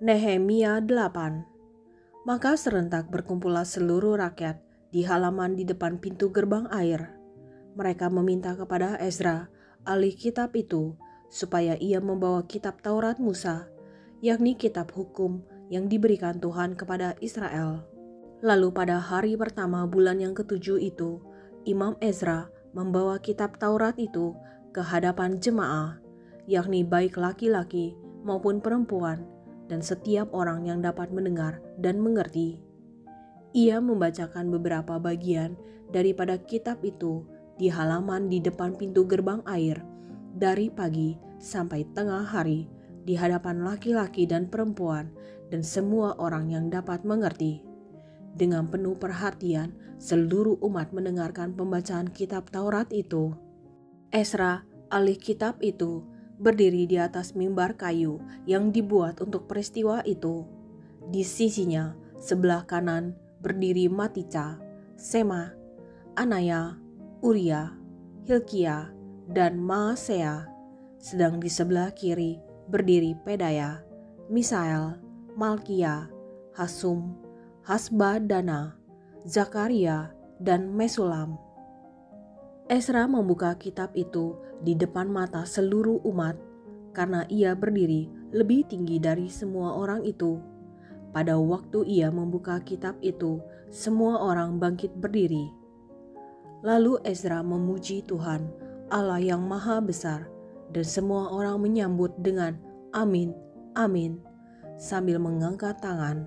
Nehemia 8. Maka serentak berkumpullah seluruh rakyat di halaman di depan pintu gerbang air. Mereka meminta kepada Ezra, ahli kitab itu, supaya ia membawa kitab Taurat Musa, yakni kitab hukum yang diberikan Tuhan kepada Israel. Lalu pada hari pertama bulan yang ketujuh itu, Imam Ezra membawa kitab Taurat itu ke hadapan jemaah, yakni baik laki-laki maupun perempuan, dan setiap orang yang dapat mendengar dan mengerti. Ia membacakan beberapa bagian daripada kitab itu di halaman di depan pintu gerbang air dari pagi sampai tengah hari di hadapan laki-laki dan perempuan dan semua orang yang dapat mengerti. Dengan penuh perhatian, seluruh umat mendengarkan pembacaan kitab Taurat itu. Ezra, ahli kitab itu, berdiri di atas mimbar kayu yang dibuat untuk peristiwa itu. Di sisinya, sebelah kanan, berdiri Matica, Sema, Anaya, Uria, Hilkia, dan Maasea. Sedang di sebelah kiri berdiri Pedaya, Misael, Malkia, Hasum, Hasbadana, Zakaria, dan Mesulam. Ezra membuka kitab itu di depan mata seluruh umat karena ia berdiri lebih tinggi dari semua orang itu. Pada waktu ia membuka kitab itu, semua orang bangkit berdiri. Lalu Ezra memuji Tuhan, Allah yang Maha Besar, dan semua orang menyambut dengan amin, amin, sambil mengangkat tangan.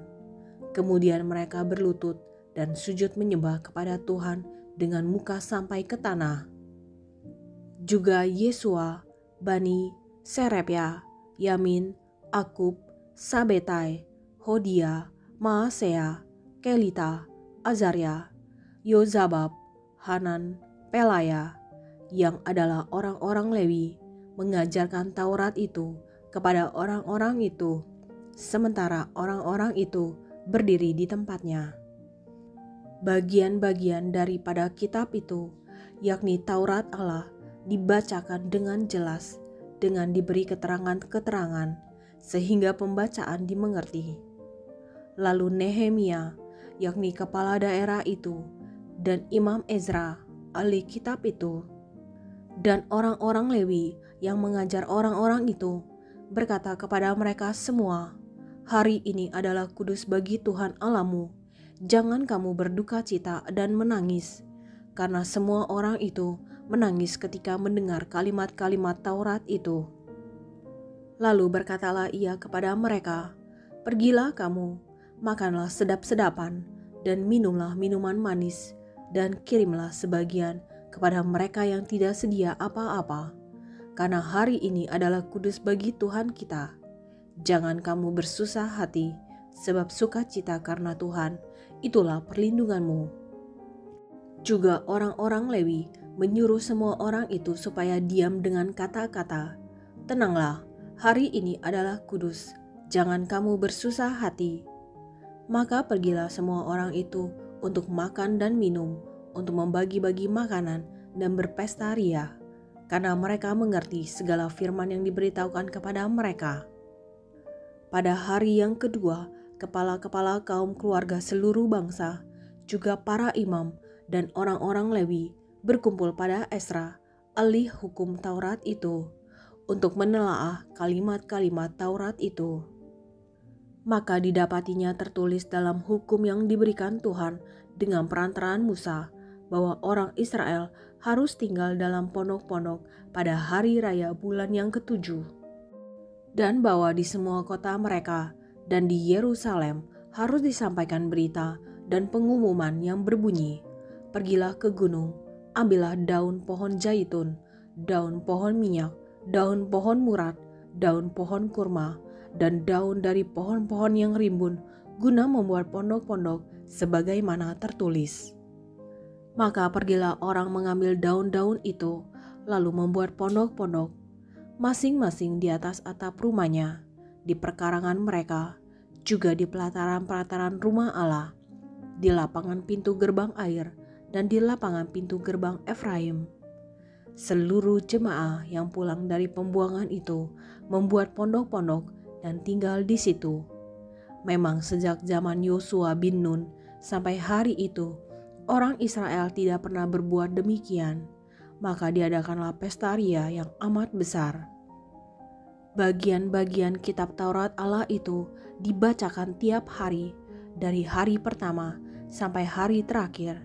Kemudian mereka berlutut dan sujud menyembah kepada Tuhan dengan muka sampai ke tanah. Juga Yesua, Bani, Serepya, Yamin, Akub, Sabetai, Hodia, Maasea, Kelita, Azaria, Yozabab, Hanan, Pelaya, yang adalah orang-orang Lewi, mengajarkan Taurat itu kepada orang-orang itu, sementara orang-orang itu berdiri di tempatnya. Bagian-bagian daripada kitab itu, yakni Taurat Allah, dibacakan dengan jelas, dengan diberi keterangan-keterangan, sehingga pembacaan dimengerti. Lalu Nehemia, yakni kepala daerah itu, dan Imam Ezra, ahli kitab itu, dan orang-orang Lewi yang mengajar orang-orang itu, berkata kepada mereka semua, "Hari ini adalah kudus bagi Tuhan Allahmu. Jangan kamu berduka cita dan menangis," karena semua orang itu menangis ketika mendengar kalimat-kalimat Taurat itu. Lalu berkatalah ia kepada mereka, "Pergilah kamu, makanlah sedap-sedapan, dan minumlah minuman manis, dan kirimlah sebagian kepada mereka yang tidak sedia apa-apa, karena hari ini adalah kudus bagi Tuhan kita. Jangan kamu bersusah hati, sebab sukacita karena Tuhan, itulah perlindunganmu." Juga orang-orang Lewi menyuruh semua orang itu supaya diam dengan kata-kata, "Tenanglah, hari ini adalah kudus, jangan kamu bersusah hati." Maka pergilah semua orang itu untuk makan dan minum, untuk membagi-bagi makanan dan berpesta ria, karena mereka mengerti segala firman yang diberitahukan kepada mereka. Pada hari yang kedua, kepala-kepala kaum keluarga seluruh bangsa, juga para imam dan orang-orang Lewi berkumpul pada Ezra, ahli hukum Taurat itu, untuk menelaah kalimat-kalimat Taurat itu. Maka didapatinya tertulis dalam hukum yang diberikan Tuhan dengan perantaraan Musa, bahwa orang Israel harus tinggal dalam pondok-pondok pada hari raya bulan yang ketujuh, dan bahwa di semua kota mereka dan di Yerusalem harus disampaikan berita dan pengumuman yang berbunyi, "Pergilah ke gunung, ambillah daun pohon zaitun, daun pohon minyak, daun pohon murad, daun pohon kurma, dan daun dari pohon-pohon yang rimbun, guna membuat pondok-pondok sebagaimana tertulis." Maka pergilah orang mengambil daun-daun itu, lalu membuat pondok-pondok, masing-masing di atas atap rumahnya, di perkarangan mereka, juga di pelataran-pelataran rumah Allah, di lapangan pintu gerbang air, dan di lapangan pintu gerbang Efraim. Seluruh jemaah yang pulang dari pembuangan itu membuat pondok-pondok dan tinggal di situ. Memang sejak zaman Yosua bin Nun sampai hari itu, orang Israel tidak pernah berbuat demikian. Maka diadakanlah pesta ria yang amat besar. Bagian-bagian kitab Taurat Allah itu dibacakan tiap hari, dari hari pertama sampai hari terakhir.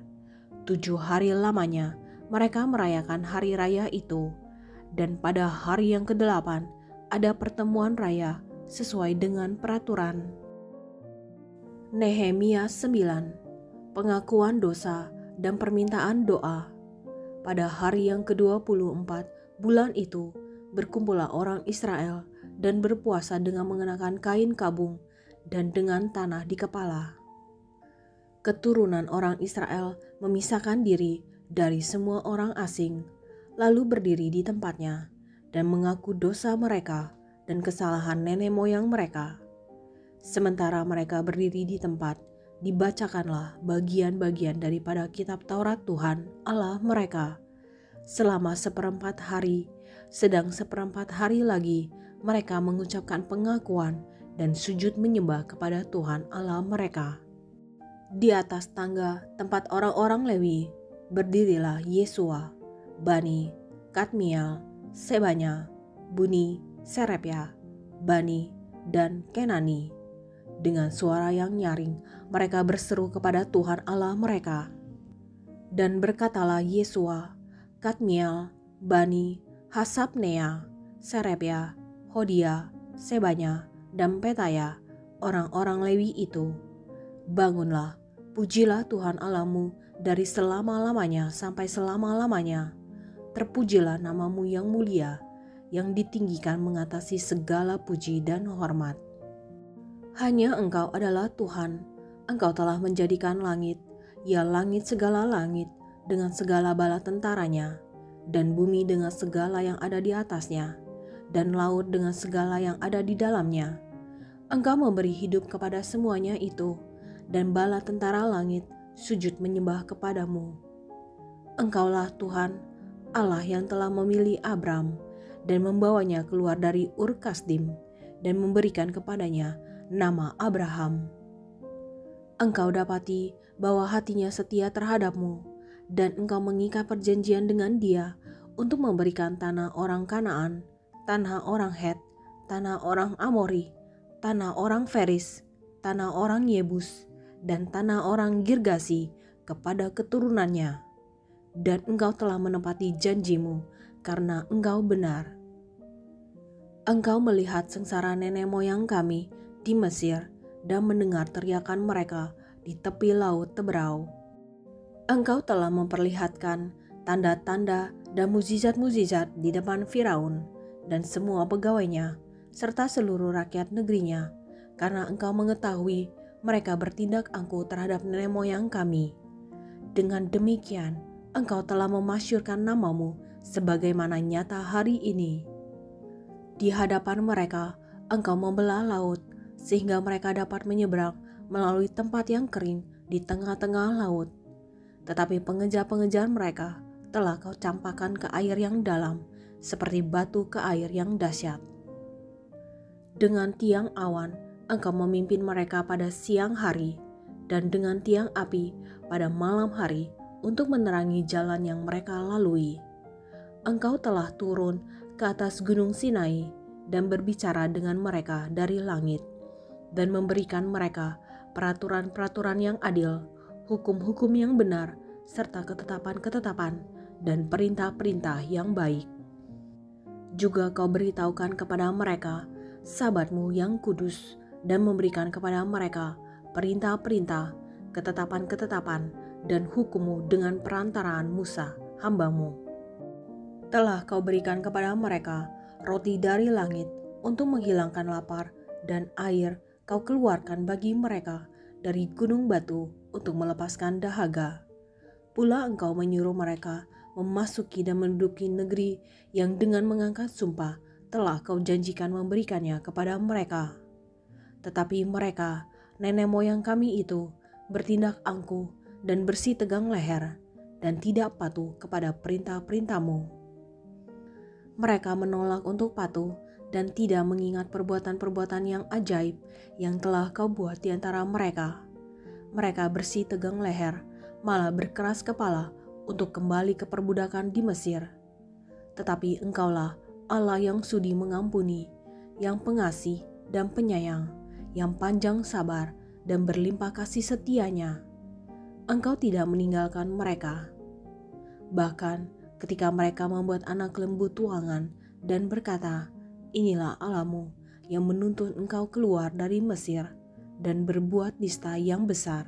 7 hari lamanya mereka merayakan hari raya itu, dan pada hari yang ke-8 ada pertemuan raya sesuai dengan peraturan. Nehemia 9. Pengakuan dosa dan permintaan doa. Pada hari yang ke-24 bulan itu, berkumpullah orang Israel dan berpuasa dengan mengenakan kain kabung dan dengan tanah di kepala. Keturunan orang Israel memisahkan diri dari semua orang asing, lalu berdiri di tempatnya dan mengaku dosa mereka dan kesalahan nenek moyang mereka. Sementara mereka berdiri di tempat, dibacakanlah bagian-bagian daripada kitab Taurat Tuhan Allah mereka. Selama 1/4 hari, sedang 1/4 hari lagi mereka mengucapkan pengakuan dan sujud menyembah kepada Tuhan Allah mereka. Di atas tangga tempat orang-orang Lewi, berdirilah Yesua, Bani, Kadmiel, Sebanya, Buni, Serepya, Bani, dan Kenani. Dengan suara yang nyaring, mereka berseru kepada Tuhan Allah mereka. Dan berkatalah Yesua, Kadmiel, Bani, Hasabnea, Serepya, Hodia, Sebanya, dan Petaya, orang-orang Lewi itu. Bangunlah, pujilah Tuhan Allahmu dari selama-lamanya sampai selama-lamanya. Terpujilah namamu yang mulia, yang ditinggikan mengatasi segala puji dan hormat. Hanya Engkau adalah Tuhan. Engkau telah menjadikan langit, ya langit segala langit, dengan segala bala tentaranya, dan bumi dengan segala yang ada di atasnya, dan laut dengan segala yang ada di dalamnya. Engkau memberi hidup kepada semuanya itu, dan bala tentara langit sujud menyembah kepadamu. Engkaulah Tuhan, Allah yang telah memilih Abram, dan membawanya keluar dari Ur Kasdim, dan memberikan kepadanya nama Abraham. Engkau dapati bahwa hatinya setia terhadapmu, dan engkau mengikat perjanjian dengan dia untuk memberikan tanah orang Kanaan, tanah orang Het, tanah orang Amori, tanah orang Feris, tanah orang Yebus, dan tanah orang Girgasi kepada keturunannya. Dan engkau telah menepati janjimu karena engkau benar. Engkau melihat sengsara nenek moyang kami di Mesir dan mendengar teriakan mereka di tepi laut Teberau. Engkau telah memperlihatkan tanda-tanda dan mukjizat-mukjizat di depan Firaun dan semua pegawainya serta seluruh rakyat negerinya, karena engkau mengetahui mereka bertindak angkuh terhadap nenek moyang kami. Dengan demikian, engkau telah memasyurkan namamu sebagaimana nyata hari ini. Di hadapan mereka, engkau membelah laut, sehingga mereka dapat menyeberang melalui tempat yang kering di tengah-tengah laut. Tetapi pengejar-pengejar mereka telah kau campakkan ke air yang dalam, seperti batu ke air yang dahsyat. Dengan tiang awan, engkau memimpin mereka pada siang hari, dan dengan tiang api pada malam hari untuk menerangi jalan yang mereka lalui. Engkau telah turun ke atas gunung Sinai dan berbicara dengan mereka dari langit, dan memberikan mereka peraturan-peraturan yang adil, hukum-hukum yang benar, serta ketetapan-ketetapan dan perintah-perintah yang baik. Juga kau beritahukan kepada mereka Sabatmu yang kudus, dan memberikan kepada mereka perintah-perintah, ketetapan-ketetapan, dan hukummu dengan perantaraan Musa, hambamu. Telah kau berikan kepada mereka roti dari langit untuk menghilangkan lapar, dan air kau keluarkan bagi mereka dari gunung batu untuk melepaskan dahaga. Pula engkau menyuruh mereka memasuki dan menduduki negeri yang dengan mengangkat sumpah telah kau janjikan memberikannya kepada mereka. Tetapi mereka, nenek moyang kami itu, bertindak angkuh dan bersih tegang leher, dan tidak patuh kepada perintah-perintahmu. Mereka menolak untuk patuh dan tidak mengingat perbuatan-perbuatan yang ajaib yang telah kau buat di antara mereka. Mereka bersih tegang leher, malah berkeras kepala untuk kembali ke perbudakan di Mesir. Tetapi Engkaulah Allah yang sudi mengampuni, yang pengasih dan penyayang, yang panjang sabar dan berlimpah kasih setianya. Engkau tidak meninggalkan mereka. Bahkan ketika mereka membuat anak lembu tuangan dan berkata, "Inilah Allahmu yang menuntun engkau keluar dari Mesir," dan berbuat nista yang besar.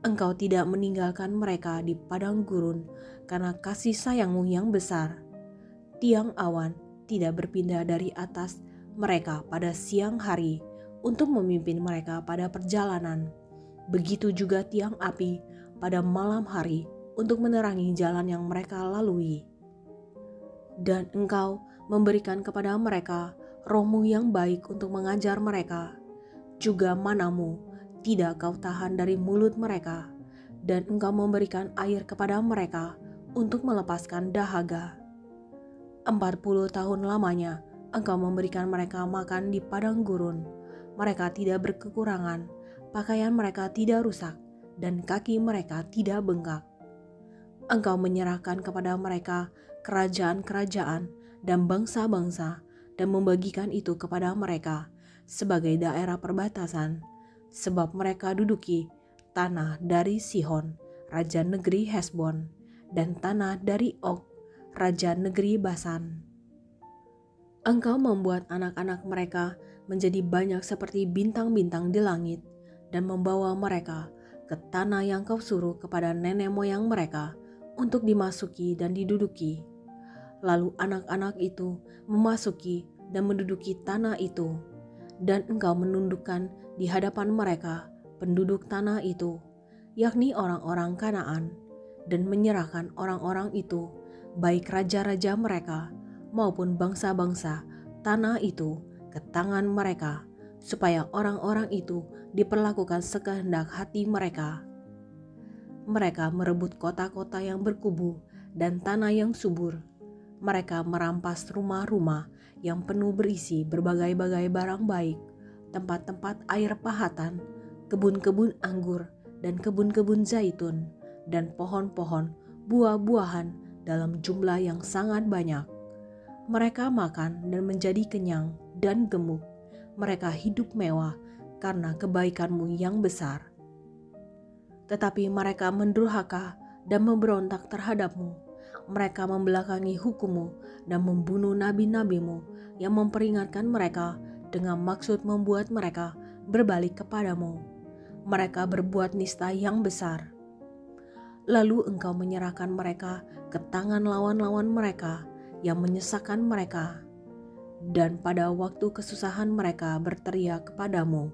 Engkau tidak meninggalkan mereka di padang gurun karena kasih sayangmu yang besar. Tiang awan tidak berpindah dari atas mereka pada siang hari untuk memimpin mereka pada perjalanan. Begitu juga tiang api pada malam hari untuk menerangi jalan yang mereka lalui. Dan engkau memberikan kepada mereka roh-Mu yang baik untuk mengajar mereka. Juga manamu tidak kau tahan dari mulut mereka, dan engkau memberikan air kepada mereka untuk melepaskan dahaga. 40 tahun lamanya engkau memberikan mereka makan di padang gurun. Mereka tidak berkekurangan, pakaian mereka tidak rusak, dan kaki mereka tidak bengkak. Engkau menyerahkan kepada mereka kerajaan-kerajaan dan bangsa-bangsa, dan membagikan itu kepada mereka sebagai daerah perbatasan, sebab mereka duduki tanah dari Sihon, raja negeri Hesbon, dan tanah dari Og, raja negeri Basan. Engkau membuat anak-anak mereka menjadi banyak seperti bintang-bintang di langit, dan membawa mereka ke tanah yang kau suruh kepada nenek moyang mereka untuk dimasuki dan diduduki. Lalu anak-anak itu memasuki dan menduduki tanah itu, dan engkau menundukkan di hadapan mereka penduduk tanah itu, yakni orang-orang Kanaan, dan menyerahkan orang-orang itu, baik raja-raja mereka maupun bangsa-bangsa tanah itu, ke tangan mereka, supaya orang-orang itu diperlakukan sekehendak hati mereka. Mereka merebut kota-kota yang berkubu dan tanah yang subur. Mereka merampas rumah-rumah yang penuh berisi berbagai-bagai barang baik, tempat-tempat air pahatan, kebun-kebun anggur dan kebun-kebun zaitun, dan pohon-pohon buah-buahan dalam jumlah yang sangat banyak. Mereka makan dan menjadi kenyang dan gemuk. Mereka hidup mewah karena kebaikan-Mu yang besar. Tetapi mereka mendurhaka dan memberontak terhadap-Mu. Mereka membelakangi hukum-Mu dan membunuh nabi-nabi-Mu yang memperingatkan mereka dengan maksud membuat mereka berbalik kepadamu. Mereka berbuat nista yang besar. Lalu Engkau menyerahkan mereka ke tangan lawan-lawan mereka yang menyesakkan mereka. Dan pada waktu kesusahan mereka berteriak kepadamu.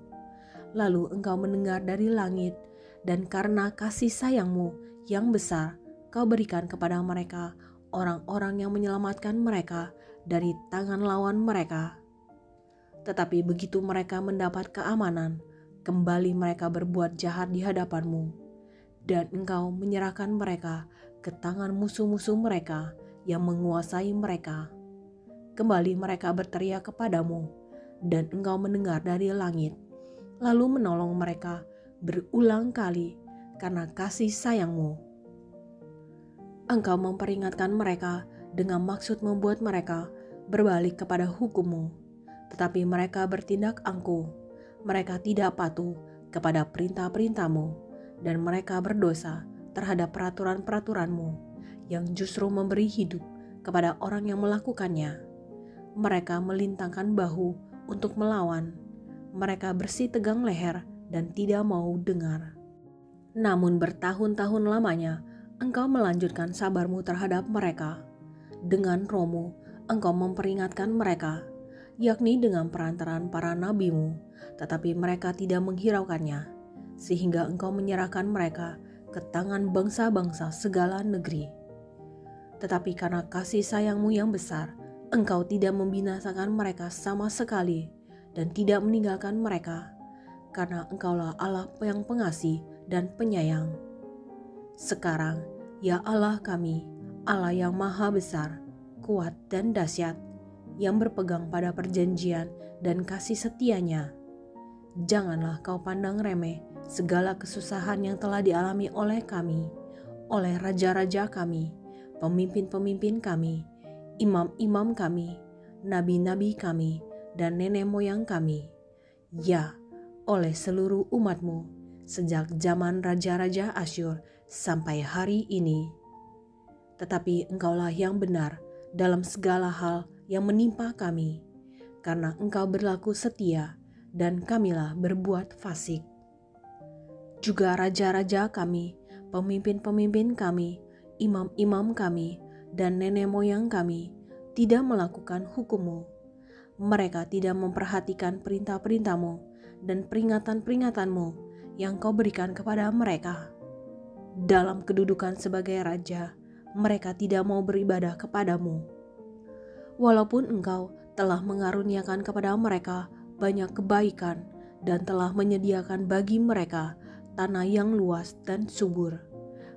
Lalu Engkau mendengar dari langit, dan karena kasih sayang-Mu yang besar, Kau berikan kepada mereka orang-orang yang menyelamatkan mereka dari tangan lawan mereka. Tetapi begitu mereka mendapat keamanan, kembali mereka berbuat jahat di hadapan-Mu, dan Engkau menyerahkan mereka ke tangan musuh-musuh mereka yang menguasai mereka. Kembali mereka berteriak kepadamu, dan Engkau mendengar dari langit, lalu menolong mereka berulang kali karena kasih sayang-Mu. Engkau memperingatkan mereka dengan maksud membuat mereka berbalik kepada hukum-Mu, tetapi mereka bertindak angkuh. Mereka tidak patuh kepada perintah-perintah-Mu, dan mereka berdosa terhadap peraturan-peraturan-Mu yang justru memberi hidup kepada orang yang melakukannya. Mereka melintangkan bahu untuk melawan. Mereka bersih tegang leher dan tidak mau dengar. Namun bertahun-tahun lamanya Engkau melanjutkan sabar-Mu terhadap mereka. Dengan Roh-Mu Engkau memperingatkan mereka, yakni dengan perantaraan para nabi-Mu, tetapi mereka tidak menghiraukannya, sehingga Engkau menyerahkan mereka ke tangan bangsa-bangsa segala negeri. Tetapi karena kasih sayang-Mu yang besar, Engkau tidak membinasakan mereka sama sekali dan tidak meninggalkan mereka, karena Engkaulah Allah yang pengasih dan penyayang. Sekarang, ya Allah kami, Allah yang maha besar, kuat dan dahsyat, yang berpegang pada perjanjian dan kasih setianya. Janganlah kau pandang remeh segala kesusahan yang telah dialami oleh kami, oleh raja-raja kami, pemimpin-pemimpin kami, imam-imam kami, nabi-nabi kami, dan nenek moyang kami. Ya, oleh seluruh umatmu, sejak zaman raja-raja Asyur sampai hari ini. Tetapi engkaulah yang benar dalam segala hal yang menimpa kami, karena engkau berlaku setia dan kamilah berbuat fasik. Juga raja-raja kami, pemimpin-pemimpin kami, imam-imam kami, dan nenek moyang kami tidak melakukan hukum-Mu. Mereka tidak memperhatikan perintah-perintah-Mu dan peringatan-peringatan-Mu yang Kau berikan kepada mereka. Dalam kedudukan sebagai raja, mereka tidak mau beribadah kepada-Mu. Walaupun Engkau telah mengaruniakan kepada mereka banyak kebaikan dan telah menyediakan bagi mereka tanah yang luas dan subur,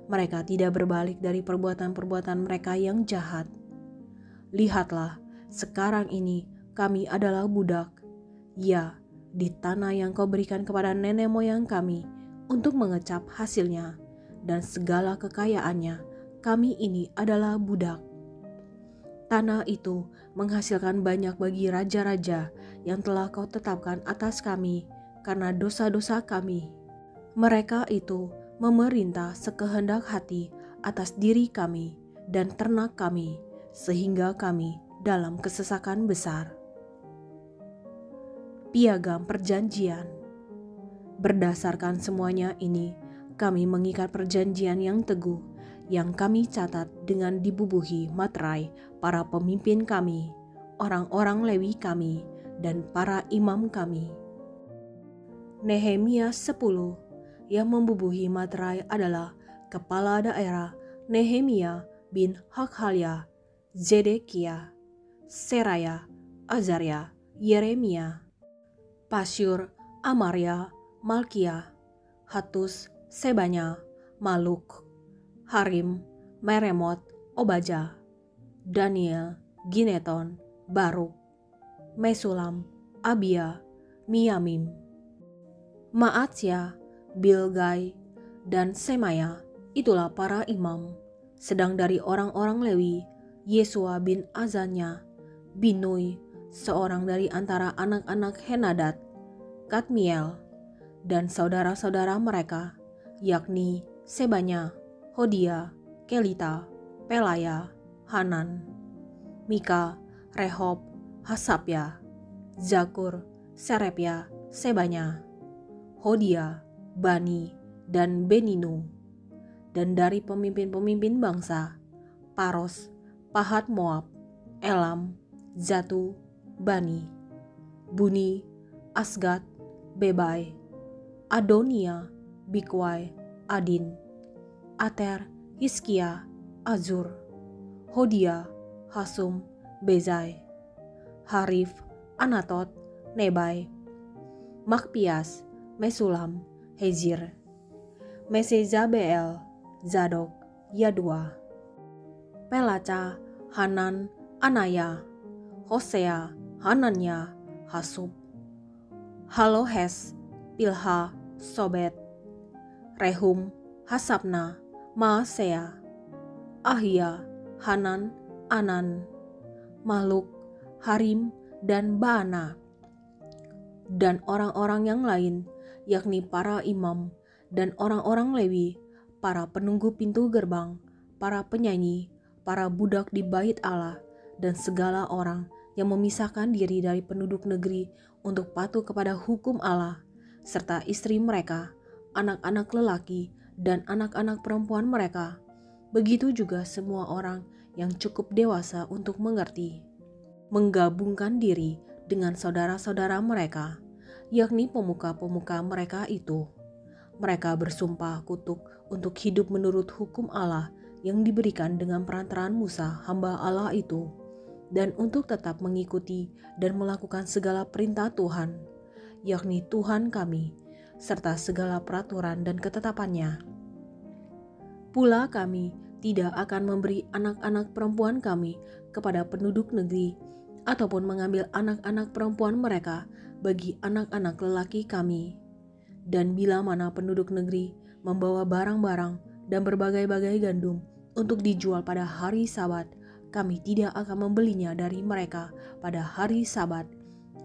mereka tidak berbalik dari perbuatan-perbuatan mereka yang jahat. Lihatlah, sekarang ini kami adalah budak, ya, di tanah yang Kau berikan kepada nenek moyang kami untuk mengecap hasilnya, dan segala kekayaannya kami ini adalah budak. Tanah itu menghasilkan banyak bagi raja-raja yang telah Kau tetapkan atas kami karena dosa-dosa kami. Mereka itu memerintah sekehendak hati atas diri kami dan ternak kami, sehingga kami dalam kesesakan besar. Piagam Perjanjian. Berdasarkan semuanya ini, kami mengikat perjanjian yang teguh, yang kami catat dengan dibubuhi materai para pemimpin kami, orang-orang Lewi kami, dan para imam kami. Nehemia 10. Yang membubuhi materai adalah kepala daerah Nehemia bin Hakhalia, Zedekia, Seraya, Azaria, Yeremia, Pasyur, Amaria, Malkia, Hatus, Sebanya, Maluk, Harim, Meremot, Obaja, Daniel, Gineton, Baruk, Mesulam, Abia, Miyamim, Maatsya, Bilgai, dan Semaya. Itulah para imam. Sedang dari orang-orang Lewi, Yesua bin Azanya, Binui, seorang dari antara anak-anak Henadad, Kadmiel, dan saudara-saudara mereka, yakni Sebanya, Hodia, Kelita, Pelaya, Hanan, Mika, Rehob, Hasapya, Zakur, Serepya, Sebanya, Hodia, Bani, dan Beninu. Dan dari pemimpin-pemimpin bangsa, Paros, Pahat Moab, Elam, Zatu, Bani, Buni, Asgad, Bebai, Adonia, Bikwai, Adin, Ater, Hiskia, Azur, Hodia, Hasum, Bezai, Harif, Anatot, Nebai, Makpias, Mesulam, Hezir, Mesezabeel, Zadok, Yadua, Pelaca, Hanan, Anaya, Hosea, Hananya, Hasub, Halohes, Pilha, Sobet, Rehum, Hasabna, Maasea, Ahia, Hanan, Anan, Maluk, Harim, dan Baana. Dan orang-orang yang lain, yakni para imam dan orang-orang Lewi, para penunggu pintu gerbang, para penyanyi, para budak di bait Allah, dan segala orang yang memisahkan diri dari penduduk negeri untuk patuh kepada hukum Allah, serta istri mereka, anak-anak lelaki, dan anak-anak perempuan mereka. Begitu juga semua orang yang cukup dewasa untuk mengerti, menggabungkan diri dengan saudara-saudara mereka, yakni pemuka-pemuka mereka itu. Mereka bersumpah kutuk untuk hidup menurut hukum Allah yang diberikan dengan perantaraan Musa, hamba Allah itu, dan untuk tetap mengikuti dan melakukan segala perintah Tuhan, yakni Tuhan kami, serta segala peraturan dan ketetapannya. Pula kami tidak akan memberi anak-anak perempuan kami kepada penduduk negeri, ataupun mengambil anak-anak perempuan mereka bagi anak-anak lelaki kami. Dan bila mana penduduk negeri membawa barang-barang dan berbagai-bagai gandum untuk dijual pada hari Sabat, kami tidak akan membelinya dari mereka pada hari Sabat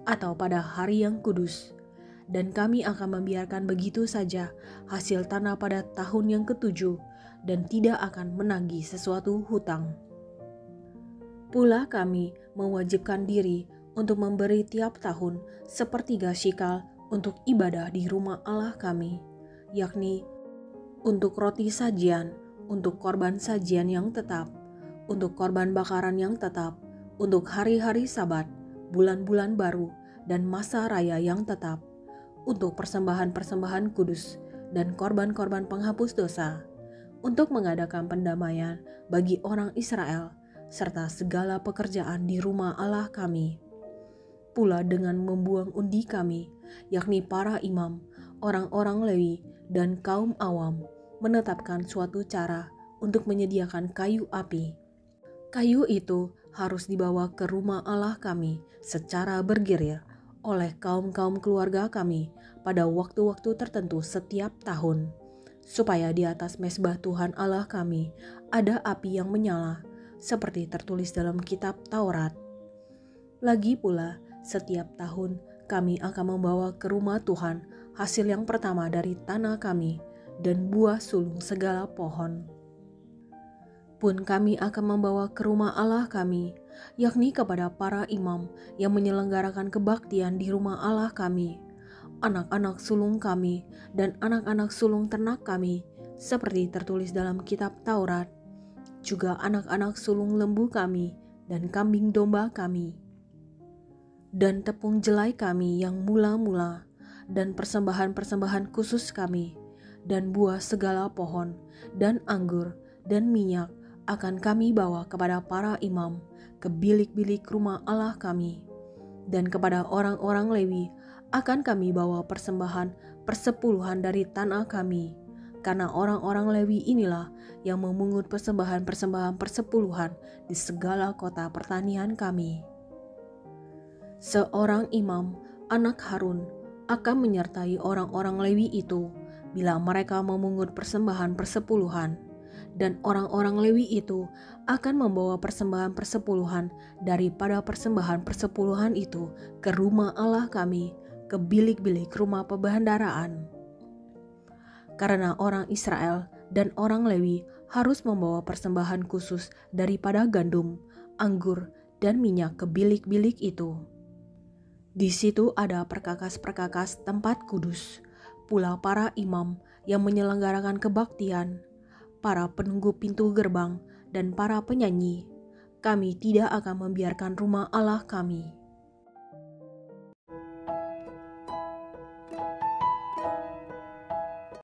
atau pada hari yang kudus. Dan kami akan membiarkan begitu saja hasil tanah pada tahun yang ke-7 dan tidak akan menagih sesuatu hutang. Pula kami mewajibkan diri untuk memberi tiap tahun 1/3 shikal untuk ibadah di rumah Allah kami, yakni untuk roti sajian, untuk korban sajian yang tetap, untuk korban bakaran yang tetap, untuk hari-hari Sabat, bulan-bulan baru, dan masa raya yang tetap, untuk persembahan-persembahan kudus dan korban-korban penghapus dosa, untuk mengadakan pendamaian bagi orang Israel, serta segala pekerjaan di rumah Allah kami. Pula dengan membuang undi kami, yakni para imam, orang-orang Lewi, dan kaum awam, menetapkan suatu cara untuk menyediakan kayu api. Kayu itu harus dibawa ke rumah Allah kami secara bergilir oleh kaum-kaum keluarga kami pada waktu-waktu tertentu setiap tahun, supaya di atas mezbah Tuhan Allah kami ada api yang menyala, seperti tertulis dalam kitab Taurat. Lagi pula, setiap tahun kami akan membawa ke rumah Tuhan hasil yang pertama dari tanah kami dan buah sulung segala pohon. Pun kami akan membawa ke rumah Allah kami, yakni kepada para imam yang menyelenggarakan kebaktian di rumah Allah kami, anak-anak sulung kami dan anak-anak sulung ternak kami, seperti tertulis dalam kitab Taurat, juga anak-anak sulung lembu kami dan kambing domba kami, dan tepung jelai kami yang mula-mula, dan persembahan-persembahan khusus kami, dan buah segala pohon, dan anggur, dan minyak akan kami bawa kepada para imam ke bilik-bilik rumah Allah kami. Dan kepada orang-orang Lewi akan kami bawa persembahan persepuluhan dari tanah kami, karena orang-orang Lewi inilah yang memungut persembahan-persembahan persepuluhan di segala kota pertanian kami. Seorang imam, anak Harun, akan menyertai orang-orang Lewi itu bila mereka memungut persembahan persepuluhan, dan orang-orang Lewi itu akan membawa persembahan persepuluhan daripada persembahan persepuluhan itu ke rumah Allah kami, ke bilik-bilik rumah perbendaharaan. Karena orang Israel dan orang Lewi harus membawa persembahan khusus daripada gandum, anggur, dan minyak ke bilik-bilik itu. Di situ ada perkakas-perkakas tempat kudus, pula para imam yang menyelenggarakan kebaktian, para penunggu pintu gerbang, dan para penyanyi. Kami tidak akan membiarkan rumah Allah kami